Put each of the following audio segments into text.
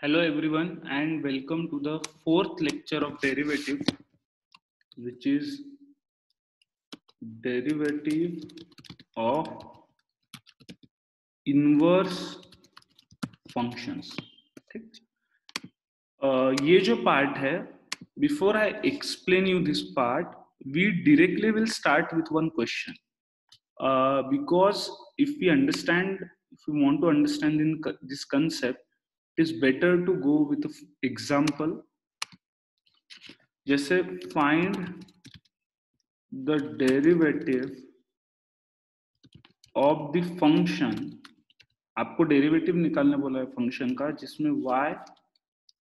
Hello everyone and welcome to the fourth lecture of derivative, which is derivative of inverse functions. ठीक, ये जो part है, before I explain you this part, we directly will start with one question. Because if we want to understand this concept, it is better to go with an example. जैसे find the derivative of the function, आपको derivative निकालने बोला है function का जिसमें y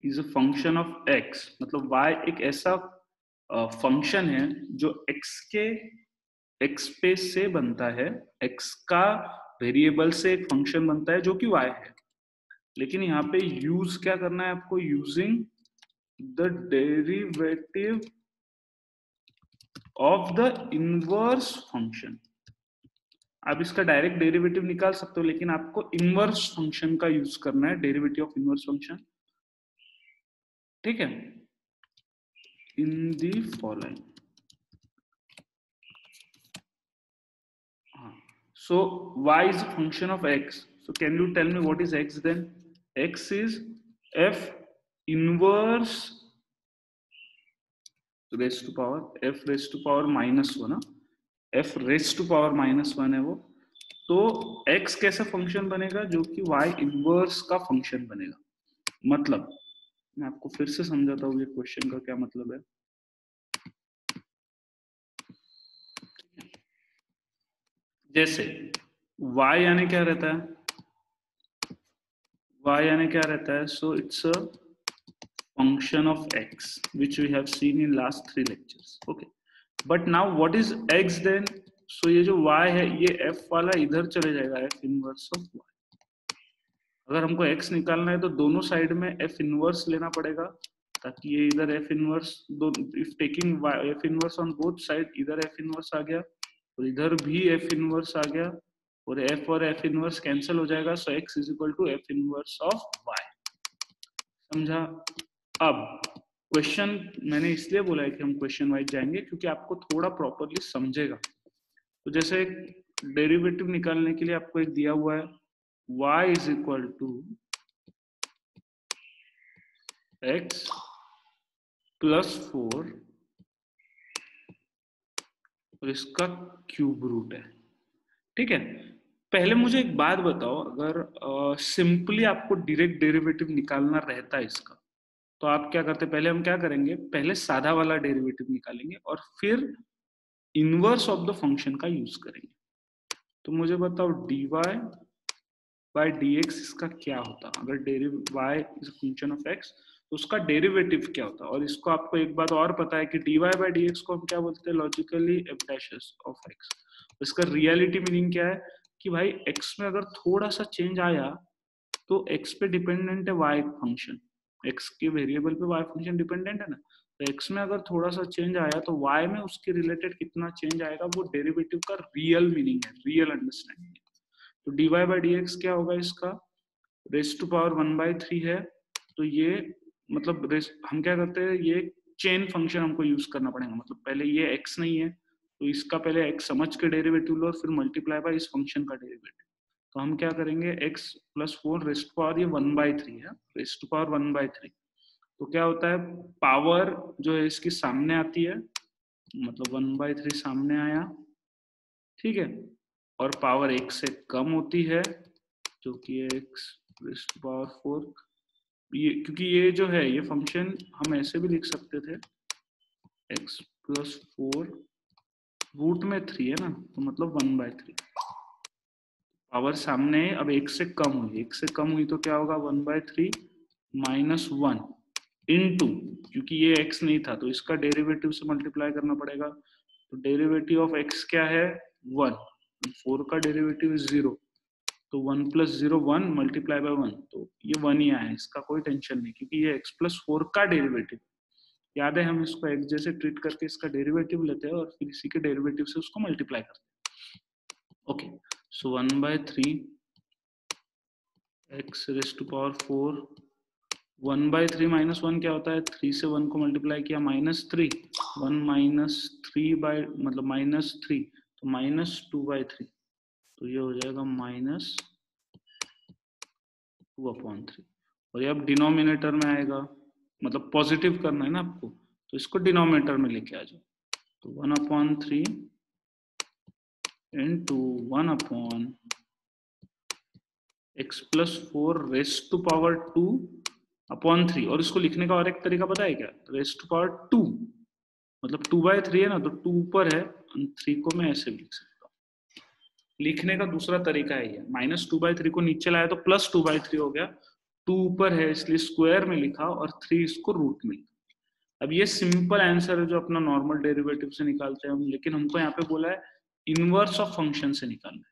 is a function of x, मतलब y एक ऐसा फंक्शन है जो x के x स्पेस से बनता है, x का वेरिएबल से एक फंक्शन बनता है जो कि y है। लेकिन यहाँ पे यूज क्या करना है आपको, using the derivative of the inverse function. आप इसका डायरेक्ट डेरिवेटिव निकाल सकते हो, लेकिन आपको इनवर्स फंक्शन का यूज करना है, डेरिवेटिव ऑफ इनवर्स फंक्शन। ठीक है, in the following. So y is a function of x. So can you tell me what is x then? X is f inverse raised to power f raised to power minus 1, f raised to power minus 1 है वो। तो x कैसा function बनेगा, जो कि y inverse का function बनेगा। मतलब मैं आपको फिर से समझाता हूँ ये क्वेश्चन का क्या मतलब है। जैसे y यानी क्या रहता है, y यानी क्या रहता है, so it's a function of x which we have seen in last 3 lectures. Okay, but now what is x then? So ये जो y है ये f वाला इधर चले जाएगा, f इनवर्स ऑफ y। अगर हमको x निकालना है तो दोनों साइड में f इनवर्स लेना पड़ेगा, ताकि ये इधर f inverse, if taking f inverse on both side, इधर f इनवर्स आ गया और इधर भी f इनवर्स आ गया, और f और f इनवर्स कैंसिल हो जाएगा। So x is equal to f inverse of y। समझा? अब क्वेश्चन मैंने इसलिए बोला है कि हम क्वेश्चन वाइज जाएंगे क्योंकि आपको थोड़ा प्रॉपर्ली समझेगा। तो जैसे डेरिवेटिव निकालने के लिए आपको एक दिया हुआ है y is equal to x plus 4 और इसका क्यूब रूट है। ठीक है, पहले मुझे एक बात बताओ, अगर सिंपली आपको डायरेक्ट डेरिवेटिव निकालना रहता है इसका, तो आप क्या करते? पहले हम क्या करेंगे, पहले सादा वाला डेरिवेटिव निकालेंगे और फिर इनवर्स ऑफ द फंक्शन का यूज करेंगे। तो मुझे बताओ dy बाय dx इसका क्या होता? अगर y is a function of x तो उसका डेरिवेटिव क्या होता? और इसको आपको एक बात और पता है कि dy बाय dx को हम क्या बोलते हैं, logically f dash of x। इसका रियलिटी मीनिंग क्या है कि भाई x में अगर थोड़ा सा चेंज आया तो x पे डिपेंडेंट है y फंक्शन, x के वेरिएबल पे y फंक्शन डिपेंडेंट है ना। तो x में अगर थोड़ा सा चेंज आया तो y में उसके रिलेटेड कितना चेंज आएगा, वो डेरिवेटिव का रियल मीनिंग है, रियल अंडरस्टैंडिंग। तो dy बाय dx क्या होगा, इसका रेस टू पावर 1/3 है। तो ये मतलब हम क्या करते हैं, ये चेन फंक्शन हमको यूज करना पड़ेगा। मतलब पहले ये x नहीं है तो इसका पहले x समझ के डेरिवेटिव लो और फिर मल्टीप्लाई बाय इस फंक्शन का डेरिवेटिव। तो हम क्या करेंगे, x plus 4 raised to power, ये 1/3 है, रेस्ट टू पावर 1/3। तो क्या होता है, पावर जो है इसकी सामने आती है, मतलब 1/3 सामने आया। ठीक है, और पावर 1 से कम होती है जो कि x रेस्ट टू पावर 4। ये क्योंकि ये जो है ये फंक्शन हम ऐसे भी लिख सकते थे, x प्लस 4 रूट में 3 है ना, तो मतलब 1/3। पावर सामने अब 1 से कम हुई, 1 से कम हुई तो क्या होगा, 1/3 माइनस 1 इनटू, क्योंकि ये x नहीं था तो इसका डेरिवेटिव से मल्टीप्लाई करना पड़ेगा। तो डेरिवेटिव ऑफ x क्या है, 1, 4 का डेरिवेटिव 0, तो 1 प्लस 0 1 मल्टीप्लाई बाय 1, तो ये 1 ही आया है, इसका कोई टेंशन नहीं क्योंकि ये x प्लस 4 का डेरिवेटिव। याद है, हम इसको x जैसे ट्रीट करके इसका डेरिवेटिव लेते हैं और फिर इसी के डेरिवेटिव से उसको मल्टीप्लाई करते हैं। Okay, so 1/3 x raise to power 4 1/3 -1 क्या होता है? 3 से 1 को मल्टीप्लाई किया -3, 1 -3 बाय मतलब -3, तो -2/3, तो ये हो जाएगा -2/3। और ये अब डिनोमिनेटर में आएगा, मतलब पॉजिटिव करना है ना आपको, तो इसको डिनोमिनेटर में लेके आ जाओ। तो 1/3 इंटू 1/x+4⁻²/3, और इसको लिखने का और एक तरीका पता है क्या? raised to power 2, मतलब 2/3 है ना, तो 2 ऊपर है, 3 को मैं ऐसे लिख सकता हूँ। लिखने का दूसरा तरीका है ये, -2/3 को नीचे लाया तो +2/3 हो गया, 2 ऊपर है इसलिए स्क्वायर में लिखा, और 3 इसको रूट में लिखा। अब ये सिंपल आंसर है जो अपना नॉर्मल डेरिवेटिव से निकालते हैं हम, लेकिन हमको यहाँ पे बोला है इनवर्स ऑफ फंक्शन से निकालना है।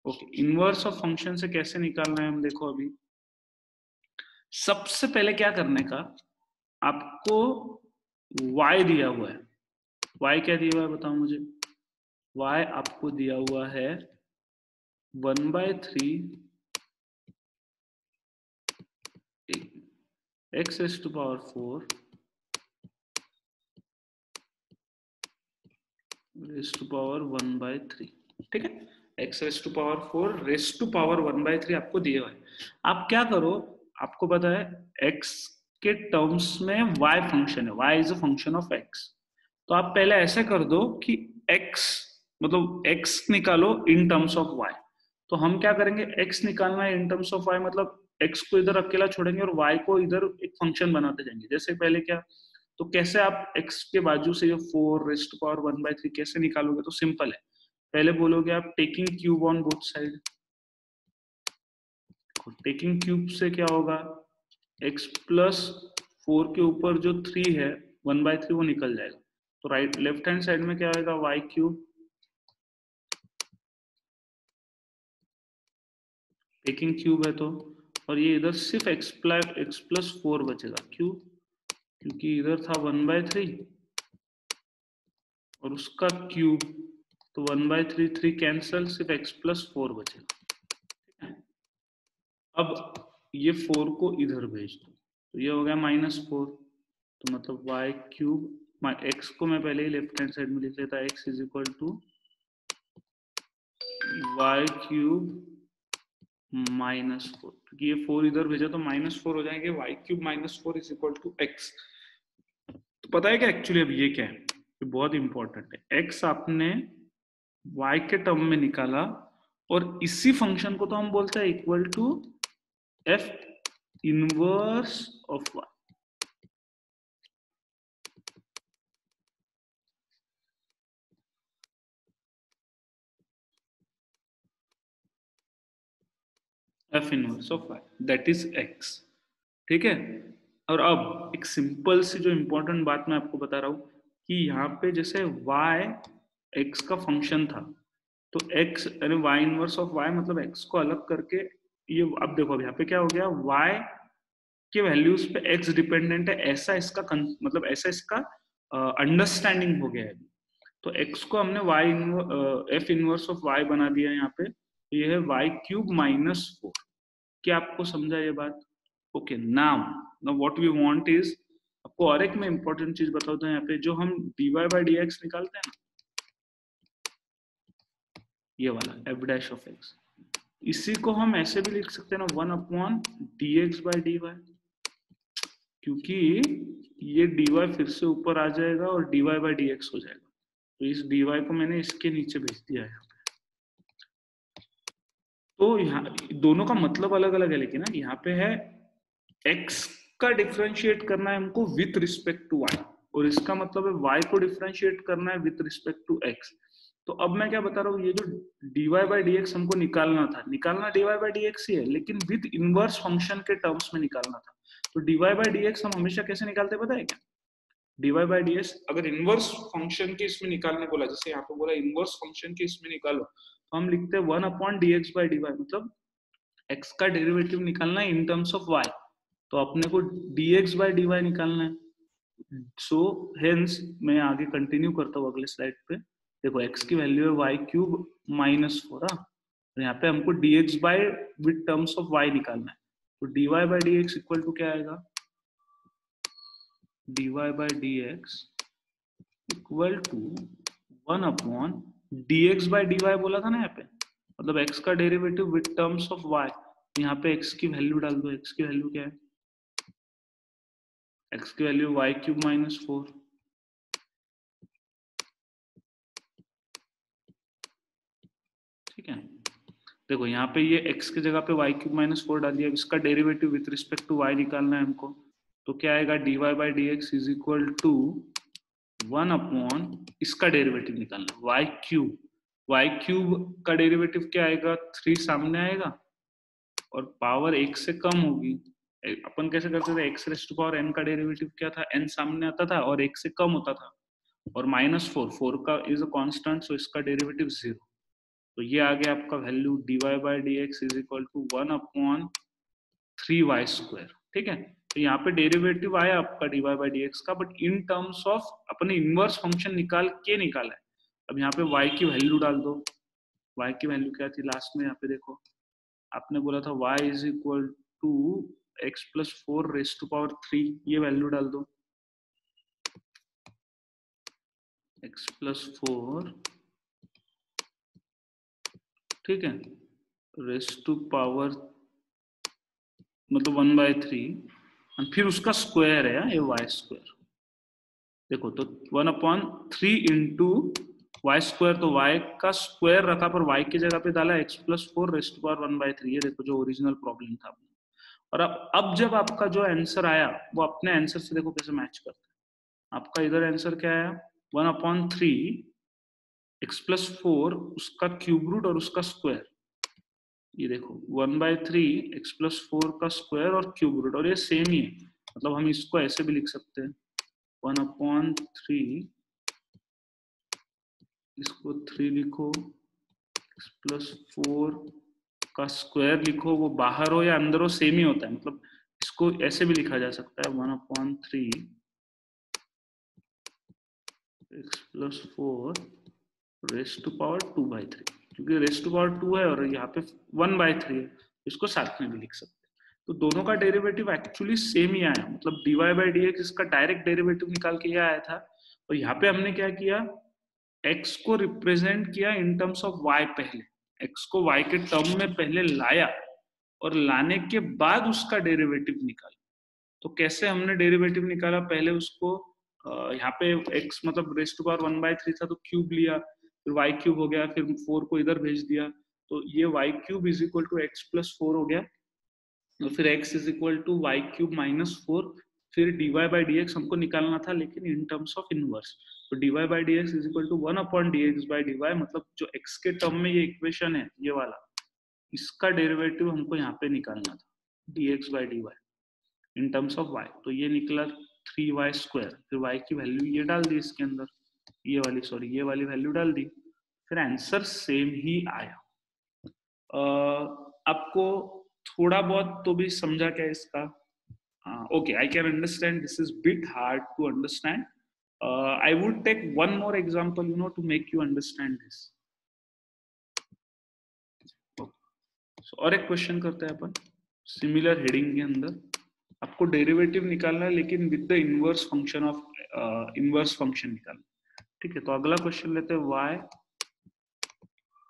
ओके, इनवर्स ऑफ फंक्शन से कैसे निकालना है हम देखो। अभी सबसे पहले क्या करने का, आपको y दिया हुआ है, y क्या दिया हुआ है बताओ मुझे? y आपको दिया हुआ है 1/3 x⁻⁴ ⁻⁴ ठीक है, x⁻⁴ आपको दिया हुआ है। आप क्या करो, आपको पता है x के टर्म्स में y फंक्शन है, y is a function of x, तो आप पहले ऐसे कर दो कि x मतलब x निकालो इन टर्म्स ऑफ y। तो हम क्या करेंगे, x निकालना है इन टर्म्स ऑफ y, मतलब x को इधर अकेला छोड़ेंगे और y को इधर एक फंक्शन बनाते जाएंगे। जैसे पहले क्या, तो कैसे आप x के बाजू से ये 4⁻1/3 कैसे निकालोगे? तो सिंपल है, पहले बोलोगे आप taking cube on both side. Taking cube से क्या होगा, x+4 के ऊपर जो 3 है 1/3 वो निकल जाएगा, तो राइट लेफ्ट हैंड साइड में क्या आएगा, y3, टेकिंग क्यूब है तो, और ये इधर सिर्फ x+4 बचेगा। क्यों? क्योंकि इधर था 1/3 और उसका क्यूब, तो 1/3 3 कैंसल, सिर्फ x+4 बचेगा। अब ये 4 को इधर भेज दो, तो ये हो गया -4, तो मतलब y3, x को मैं पहले ही लेफ्ट हैंड साइड में लिख लेता, x = y3 -4, क्योंकि ये 4 इधर भेजा तो -4 हो जाएंगे, y3 -4 = x। तो पता है क्या एक्चुअली अब ये क्या है, ये बहुत इंपॉर्टेंट है। x आपने y के टर्म में निकाला, और इसी फंक्शन को तो हम बोलते हैं equal to f inverse of y। f inverse of y that is x, ठीक है। और अब एक सिंपल सी जो इंपॉर्टेंट बात मैं आपको बता रहा हूं, कि यहाँ पे जैसे y x का फंक्शन था, तो x यानी y इनवर्स ऑफ y मतलब x को अलग करके, ये अब देखो अब यहाँ पे क्या हो गया, y के वैल्यूज पे x डिपेंडेंट है, ऐसा इसका मतलब ऐसा इसका अंडरस्टैंडिंग हो गया है। तो x को हमने f इनवर्स ऑफ y बना दिया यहाँ पे, ये है y3 -4। क्या आपको समझा ये बात? Okay, now what we want is, आपको और एक मैं इंपॉर्टेंट चीज बताता हूँ, यहाँ पे जो हम dy/dx निकालते हैं ना, ये वाला f'(x), इसी को हम ऐसे भी लिख सकते हैं ना, 1/dx/dy, क्योंकि ये dy फिर से ऊपर आ जाएगा और dy/dx हो जाएगा, तो इस dy को मैंने इसके नीचे भेज दिया है। तो यहाँ दोनों का मतलब अलग अलग है, लेकिन ना यहाँ पे है x का डिफरेंशिएट करना है हमको विथ रिस्पेक्ट टू y, और इसका मतलब है y को डिफरेंशिएट करना है विथ रिस्पेक्ट टू x। तो अब मैं क्या बता रहा हूँ, ये जो dy/dx हमको निकालना था, निकालना dy/dx ही है, लेकिन विथ इनवर्स फंक्शन के टर्म्स में निकालना था। तो dy/dx हम हमेशा कैसे निकालते पता है क्या, dy/dx अगर इनवर्स फंक्शन के इसमें निकालने बोला, जैसे यहाँ पे बोला इनवर्स फंक्शन के इसमें निकालो, तो हम लिखते हैं 1/dx/dy, मतलब x का डेरिवेटिव निकालना है इन टर्म्स ऑफ y, तो अपने को dx/dy निकालना है। सो हेंस मैं आगे कंटिन्यू करता हूँ अगले स्लाइड पे। देखो x की वैल्यू है y3 -4, तो यहाँ पे हमको dx by with terms of y निकालना है, तो dy/dx इक्वल टू क्या आएगा, dy by dx equal to 1 dx by dy बोला था ना यहाँ पे, मतलब x का derivative with terms of y। यहाँ पे x की वैल्यू डाल दो। x की वैल्यू क्या है? x की वैल्यू y³ - 4। ठीक है, देखो यहाँ पे ये x की जगह पे y³ - 4 डाल दिया। इसका derivative with respect to y निकालना है हमको, तो क्या आएगा? dy by dx is equal to 1 इसका डेरिवेटिव निकालना y³ का डेरिवेटिव क्या आएगा? 3 सामने आएगा और पावर 1 से कम होगी। अपन कैसे करते थे? x⁻n का डेरिवेटिव क्या था? n सामने आता था और 1 से कम होता था, और -4 का इज अ कांस्टेंट, सो इसका डेरिवेटिव 0। तो ये आ गया आपका value dy by dx is equal to 1/3y²। ठीक है, तो यहाँ पे डेरिवेटिव आया आपका dy by dx का, बट इन टर्म्स ऑफ अपने इनवर्स फंक्शन निकाल है। अब यहाँ पे y की वैल्यू डाल दो। y की वैल्यू क्या थी लास्ट में? यहाँ पे देखो, आपने बोला था y is equal to x+4⁻³ ये वैल्यू डाल दो। x+4, ठीक है, ⁻³ मतलब 1/3 और फिर उसका स्क्वायर है ये y²। देखो तो 1/3 इंटू y², तो y का स्क्वायर रखा पर y की जगह पे डाला x+4⁻⁻⁴ ये देखो जो ओरिजिनल प्रॉब्लम था। और अब जब आपका जो आंसर आया वो अपने आंसर से देखो कैसे मैच करता है। आपका इधर आंसर क्या आया? 1/3 x+4 उसका क्यूब रूट और उसका स्क्वायर। ये देखो 1/3 x+4 का स्क्वायर और क्यूब रूट, और ये सेम ही है। मतलब हम इसको ऐसे भी लिख सकते हैं 1/3, इसको 3 लिखो, x+4 का स्क्वायर लिखो, वो बाहर हो या अंदर हो सेम ही होता है। मतलब इसको ऐसे भी लिखा जा सकता है 1/3 x+4 2/3, क्योंकि (2 है और यहाँ पे 1/3 है, इसको साथ में भी लिख सकते हैं। तो दोनों का डेरिवेटिव एक्चुअली सेम ही आया, मतलब dy by dx इसका डायरेक्ट डेरिवेटिव निकाल के ये आया था, और यहाँ पे हमने क्या किया? x को रिप्रेजेंट किया इन टर्म्स ऑफ y। पहले x को y के टर्म में पहले लाया, और लाने के बाद उसका डेरिवेटिव निकाला। तो कैसे हमने डेरिवेटिव निकाला? पहले उसको यहाँ पे x मतलब (1/3 था तो क्यूब लिया, फिर y³ हो गया, फिर 4 को इधर भेज दिया, तो ये y³ is equal to x+4 हो गया। तो फिर x is equal to y³ - 4, फिर dy by dx हमको निकालना था लेकिन इन टर्म्स ऑफ इनवर्स। तो dy by dx is equal to 1/dx by dy, मतलब जो x के टर्म में ये इक्वेशन है ये वाला, इसका डेरिवेटिव हमको यहाँ पे निकालना था dx by dy in terms of y। तो ये निकला 3y²। फिर y की वैल्यू ये डाल दी इसके अंदर, ये वाली वैल्यू डाल दी, फिर आंसर सेम ही आया। आपको थोड़ा बहुत तो भी समझा क्या इसका? Okay, I can understand this is bit hard to understand. I would take one more example to make you understand this. और एक क्वेश्चन करते हैं अपन सिमिलर हेडिंग के अंदर। आपको डेरिवेटिव निकालना है लेकिन with the inverse function of inverse function निकालना। ठीक है, तो अगला क्वेश्चन लेते हैं y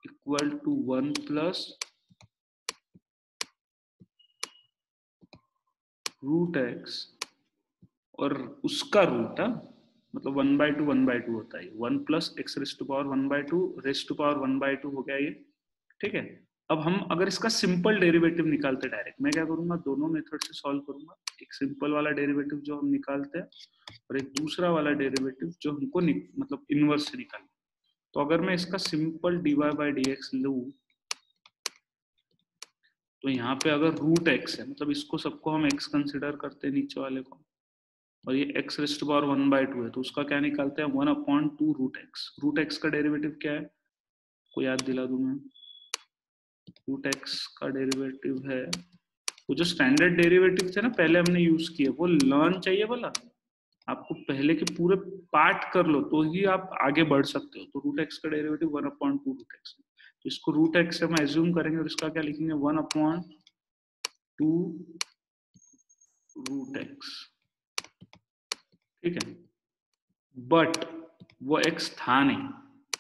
equal to 1 plus √x और उसका रूट, मतलब 1/2 होता है, 1 प्लस x⁻1/2 हो गया ये। ठीक है, अब हम अगर इसका सिंपल डेरिवेटिव निकालते डायरेक्ट, मैं क्या करूंगा, दोनों मेथड से सॉल्व करूंगा। एक सिंपल वाला डेरिवेटिव जो हम निकालते हैं और एक दूसरा वाला डेरिवेटिव जो हमको मतलब इनवर्स से निकालना। तो अगर मैं इसका सिंपल dy by dx लूं, तो यहाँ पे अगर √x है, मतलब इसको सबको हम x कंसिडर करते हैं नीचे वाले को, और ये x⁻1/2 है, तो उसका क्या निकालते हैं 1/2 √x। √x का डेरिवेटिव क्या है, को याद दिला दूं मैं। √x का डेरिवेटिव है, वो जो स्टैंडर्ड डेरिवेटिव थे ना पहले हमने यूज किए, वो लर्न चाहिए बोला। आपको पहले के पूरे पार्ट कर लो तो ही आप आगे बढ़ सकते हो। तो √x का डेरिवेटिव 1/2 √x, तो इसको √x से हम एज्यूम करेंगे और इसका क्या लिखेंगे 1/2 √x। ठीक है, बट वो x था नहीं,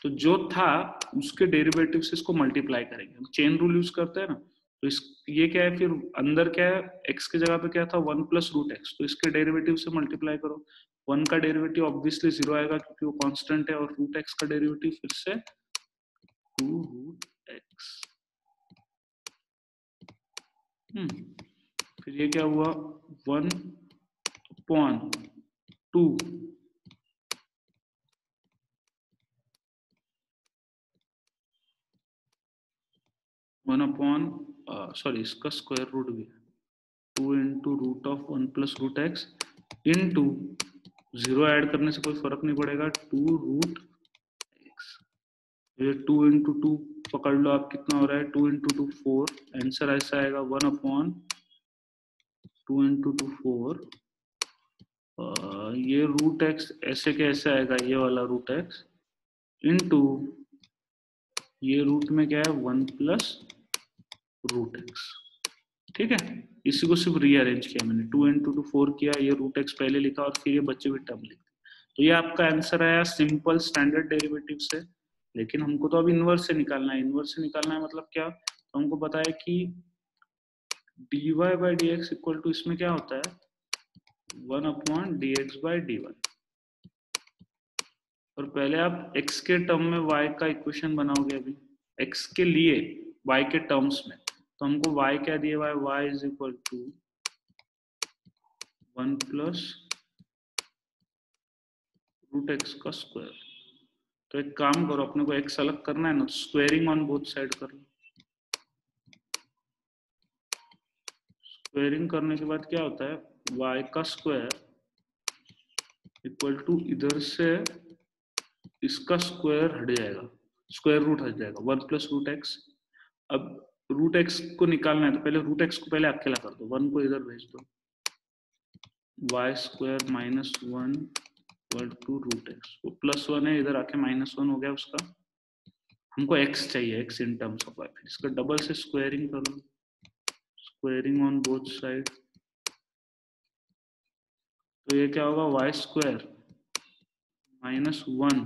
तो जो था उसके डेरिवेटिव से इसको मल्टीप्लाई करेंगे। हम चेन रूल यूज करते हैं ना, तो इस ये क्या है, फिर अंदर क्या है, x के जगह पे क्या था 1 प्लस रूट एक्स, तो इसके डेरिवेटिव से मल्टीप्लाई करो। 1 का डेरिवेटिव ऑब्वियसली 0 आएगा क्योंकि वो कांस्टेंट है, और रूट एक्स का डेरिवेटिव फिर से 2 रूट एक्स। फिर ये क्या हुआ, 1/2 सॉरी इसका स्क्वायर रूट भी है, 2 into root of 1 plus root x into 0 add करने से कोई फर्क नहीं पड़ेगा, 2 रूट एक्स। ये 2 इंटू 2 पकड़ लो आप, कितना हो रहा है, 2 इंटू 2 4, आंसर ऐसा आएगा 1/2 इंटू 2 4। ये रूट एक्स ऐसे कैसे आएगा, ये वाला रूट एक्स इंटू ये रूट में क्या है 1 प्लस रूट एक्स। ठीक है, इसी को सिर्फ रीअरेंज किया मैंने, 2 इंटू 2 4 किया, ये रूट एक्स पहले लिखा और फिर ये बच्चे हुए टर्म लिखा। तो ये आपका आंसर आया सिंपल स्टैंडर्ड डेरिवेटिव से। लेकिन हमको तो अब इनवर्स से निकालना है। इनवर्स से निकालना है मतलब क्या, तो हमको पता है कि dy by d x equal to, इसमें क्या होता है 1/dx बाई dy। और पहले आप x के टर्म में y का इक्वेशन बनाओगे, अभी x के लिए y के टर्म्स में, तो हमको y क्या दिया हुआ है, y is equal to 1 plus root x का स्क्वायर। तो एक काम करो, अपने को x अलग करना है ना, स्क्वेयरिंग ऑन बोथ साइड कर लो। स्क्वेयरिंग करने के बाद क्या होता है, y का स्क्वायर इक्वल टू इधर से इसका स्क्वायर हट जाएगा, स्क्वायर रूट हट जाएगा, 1 प्लस रूट एक्स। अब रूट एक्स को निकालना है, तो पहले रूट एक्स को पहले अकेला कर दो, 1 को इधर भेज दो, y square minus 1 equal to root x. वो प्लस 1 है, इधर आके -1 हो गया उसका। हमको x चाहिए, x in terms of y। फिर इसका डबल से स्क्वायरिंग कर लो, स्क्वायरिंग ऑन बोथ साइड। तो ये क्या होगा, वाई स्क्वायर -1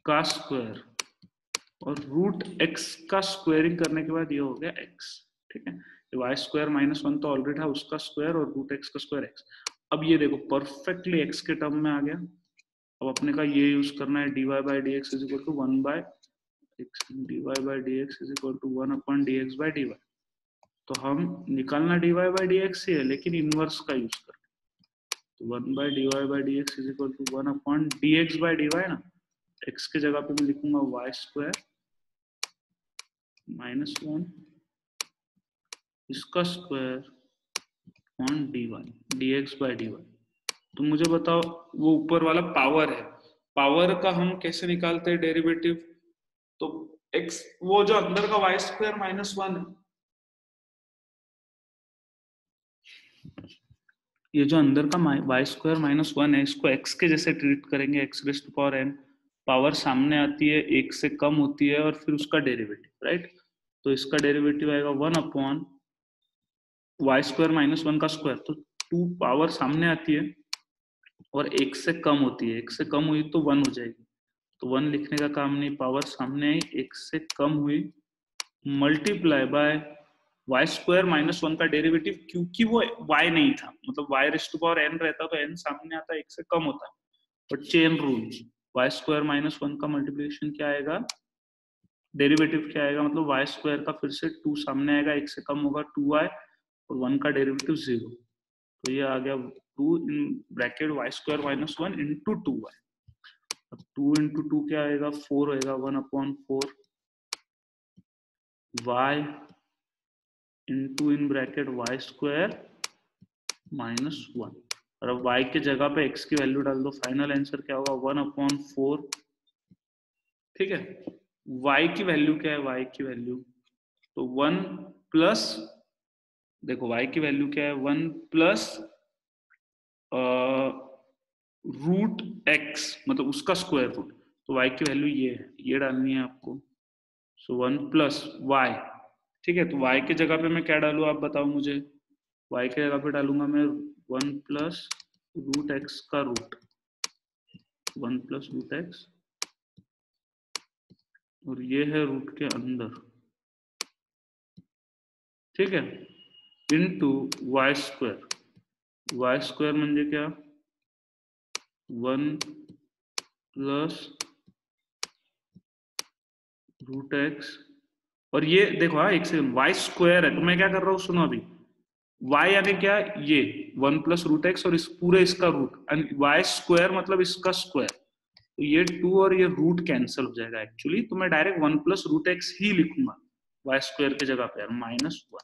का स्क्वायर और रूट x का स्क्वायरिंग करने के बाद ये हो गया x। ठीक है, वाई स्क्वायर -1 तो ऑलरेडी था, उसका स्क्वायर और रूट एक्स का स्क्वायर x। अब ये देखो परफेक्टली x के टर्म में आ गया। अब अपने का ये यूज करना है, dy by d x is equal to 1 by x, dy by d x is equal to 1/dx by dy। तो हम निकालना dy बाई डी एक्स ही है, लेकिन इनवर्स का यूज कर, तो 1/dy by d x is equal to 1/dx by dy ना, x के जगह पे मैं लिखूंगा वाई स्क्वायर -1 इसका square on dy dx by dy। तो मुझे बताओ, वो ऊपर वाला पावर है, पावर का हम कैसे निकालते हैं डेरिवेटिव, तो x, वो जो अंदर का वाई स्क्वायर -1 है, ये जो अंदर का वाई स्क्वायर -1 है, इसको x के जैसे ट्रीट करेंगे, x raise to power n। Power सामने आती है, 1 से कम होती है, और फिर उसका डेरिवेटिव, राइट। तो इसका डेरिवेटिव आएगा 1/, वाई स्क्वायर -1 का स्क्वायर, तो 2 पावर सामने आती है और 1 से कम होती है, 1 से कम हुई तो 1 हो जाएगी, तो 1 लिखने का काम नहीं, पावर सामने आई, 1 से कम हुई, मल्टीप्लाई बाय वाई स्क्वायर -1 का डेरिवेटिव, क्योंकि वो y नहीं था, मतलब y raise to power n रहता तो n सामने आता, 1 से कम होता, but chain rule, y square -1 का मल्टीप्लिकेशन क्या आएगा, डेरिवेटिव क्या आएगा, मतलब वाई स्क्वायर का फिर से 2 सामने आएगा, 1 से कम होगा 2y, और 1 का डेरिवेटिव 0। तो ये आ गया 2 in bracket y square -1 into 2y। अब 2 इंटू 2 क्या आएगा, 4 होएगा, 1/4 y into in bracket y square -1। और अब y के जगह पे x की वैल्यू डाल दो, फाइनल आंसर क्या होगा 1/4। ठीक है, y की वैल्यू क्या है, y की वैल्यू तो 1 प्लस, देखो y की वैल्यू क्या है, 1 प्लस रूट x, मतलब उसका स्क्वायर रूट। तो y की वैल्यू ये है, ये डालनी है आपको। सो 1 प्लस y। ठीक है, तो y के जगह पे मैं क्या डालूं, आप बताओ मुझे। y के जगह पे डालूंगा मैं 1 प्लस रूट एक्स का रूट 1 प्लस रूट एक्स, और ये है रूट के अंदर, ठीक है, इनटू वाई स्क्वायर म्हणजे क्या 1 प्लस रूट एक्स, और ये देखो हाँ एक सेकंड, वाई स्क्वायर है तो मैं क्या कर रहा हूँ सुनो अभी, y यानी क्या ये 1 प्लस रूट एक्स और इस पूरे इसका रूट, वाई स्क्वायर मतलब इसका स्क्वायर, तो ये 2 और ये रूट कैंसिल हो जाएगा एक्चुअली, तो मैं डायरेक्ट 1 प्लस रूट एक्स ही लिखूंगा वाई स्क्वायर की जगह पे, -1।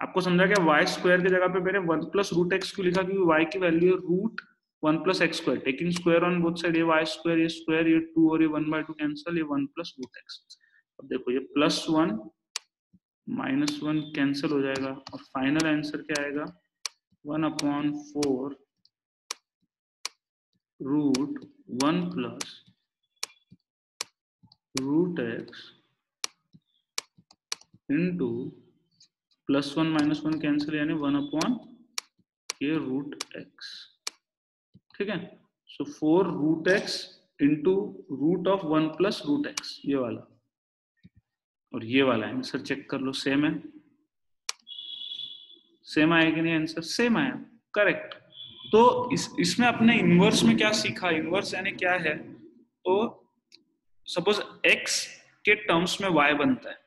आपको समझा क्या, वाई स्क्वायर की जगह पे मैंने 1 प्लस रूट एक्स क्यों लिखा, क्योंकि वाई की वैल्यू है root 1 plus x square, taking square on both side, ये वाई स्क्वायर ये स्क्वायर, ये 2 और ये 1/2 कैंसिल, ये 1 प्लस रूट एक्स। अब देखो ये +1 -1 कैंसिल हो जाएगा और फाइनल आंसर क्या आएगा 1/4 root 1 plus root x into +1 -1 cancel यानी 1/, ये रूट एक्स, ठीक है। So 4 root x into root of 1 plus root x, ये वाला, और ये वाला आंसर चेक कर लो, सेम है, सेम आया कि नहीं आंसर, सेम आया, करेक्ट। तो इसमें अपने इनवर्स में क्या सीखा, इनवर्स यानी क्या है, तो सपोज x के टर्म्स में y बनता है,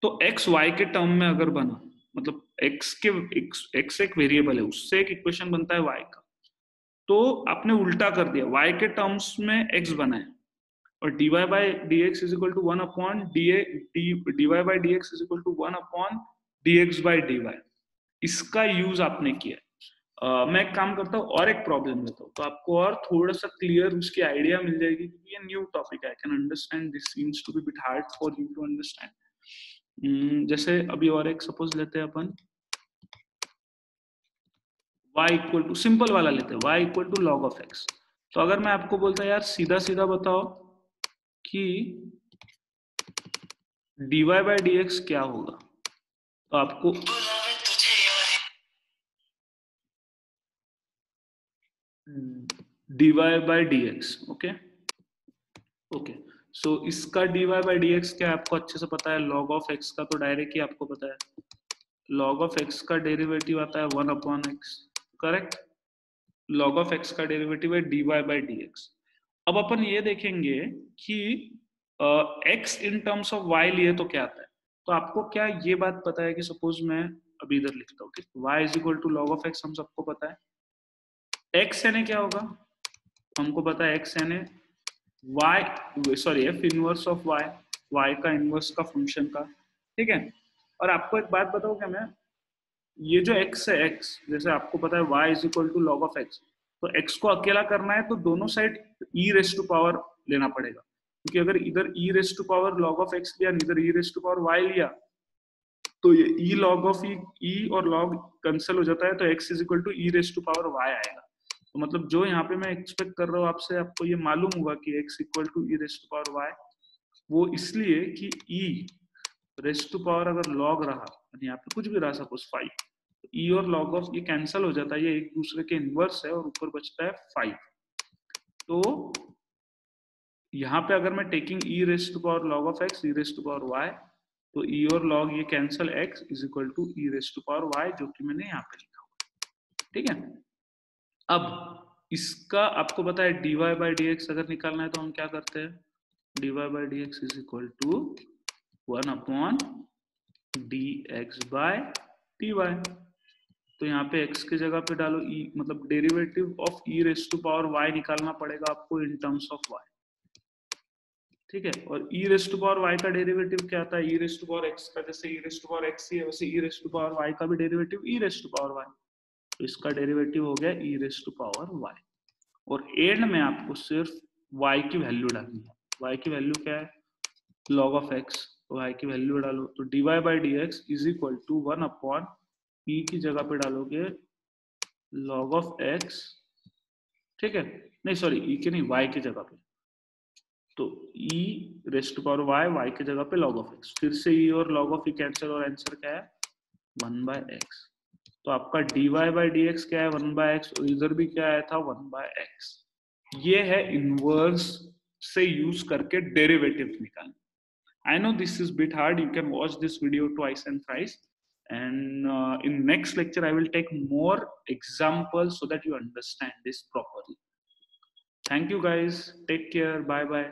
तो x y के टर्म में अगर बना, मतलब x एक वेरिएबल है, उससे एक इक्वेशन बनता है y का, तो आपने उल्टा कर दिया, y के टर्म्स में x बना है, और dy by d x is equal to 1/, dy by d x is equal to 1/, dx by dy, इसका यूज आपने किया। मैं एक काम करता हूँ और एक प्रॉब्लम लेता हूँ, तो आपको और थोड़ा सा क्लियर उसकी आइडिया मिल जाएगी, क्योंकि ये न्यू टॉपिक है, I can understand this seems to be bit hard for you to understand. जैसे अभी और एक सपोज लेते हैं अपन, y इक्वल टू, सिंपल वाला लेते हैं, y equal to log of x। तो अगर मैं आपको बोलता यार सीधा सीधा बताओ कि dy बाई डी एक्स क्या होगा, तो आपको dy by d x, okay okay, so इसका dy बाई डी एक्स क्या है आपको अच्छे से पता है, log ऑफ x का तो डायरेक्ट ही आपको पता है, log ऑफ x का डेरिवेटिव आता है 1/x, correct, log of x का डेरिवेटिव है dy बाई डी एक्स। अब अपन ये देखेंगे कि x in terms of y लिए तो क्या आता है, तो आपको क्या ये बात पता है कि सपोज मैं अभी इधर लिखता हूँ, ठीक, y is equal to log of x, हम सबको पता है, x यानी क्या होगा, हमको पता है x यानी y, sorry f inverse of y, y का इनवर्स का फंक्शन का, ठीक है। और आपको एक बात बताऊं क्या मैं, ये जो x है, x जैसे आपको पता है y is equal to log of x, तो x को अकेला करना है तो दोनों side e raise to power लेना पड़ेगा, क्योंकि अगर इधर e raise to power log of x लिया, इधर e raise to power y लिया, तो ये e लॉग ऑफ e और log कैंसिल हो जाता है, तो x is equal to e raise to power y आएगा। तो मतलब जो यहाँ पे मैं एक्सपेक्ट कर रहा हूँ आपसे, आपको ये मालूम होगा कि x equal to e raise to power y, वो इसलिए कि e रेस टू पावर अगर log रहा, यहाँ पे कुछ भी रहा सपोज 5, तो e और log ऑफ ये कैंसिल हो जाता है, ये एक दूसरे के इनवर्स है, और ऊपर बचता है 5। तो यहाँ पे अगर मैं taking e raise to power log of x, e raise to power y, तो e और log ये कैंसिल, x is equal to e raise to power y, जो कि मैंने यहाँ पे लिखा हुआ, ठीक है। अब इसका आपको पता है dy बाई डी एक्स अगर निकालना है तो हम क्या करते हैं, dy by d x is equal to 1/, dx by dy, तो यहाँ पे x की जगह पे डालो e, मतलब derivative of e raise to power y निकालना पड़ेगा आपको इन टर्म्स ऑफ y, ठीक है। और e raise to power y का डेरिवेटिव क्या आता है, e raise to power x का, जैसे e raise to power x ही है वैसे e raise to power y का भी derivative e raise to power y, तो इसका डेरिवेटिव हो गया e raise to power y, और एंड में आपको सिर्फ y की वैल्यू डालनी है, y की वैल्यू क्या है log ऑफ x, तो y की वैल्यू डालो, तो dy by d x is equal to 1/, e की जगह पे डालोगे log ऑफ x, ठीक है, नहीं सॉरी e की नहीं, y की जगह पे, तो e raise to power y, y की जगह पे log ऑफ x, फिर से e और log ऑफ e कैंसिल, और आंसर क्या है 1/x। तो आपका dy बाई डी एक्स क्या है 1/x, और इधर भी क्या आया था 1/x। ये है इनवर्स से यूज करके डेरिवेटिव निकालना। I know this is a bit hard. You can watch this video twice and thrice. And in next lecture, I will take more examples so that you understand this properly. Thank you guys. Take care. Bye bye.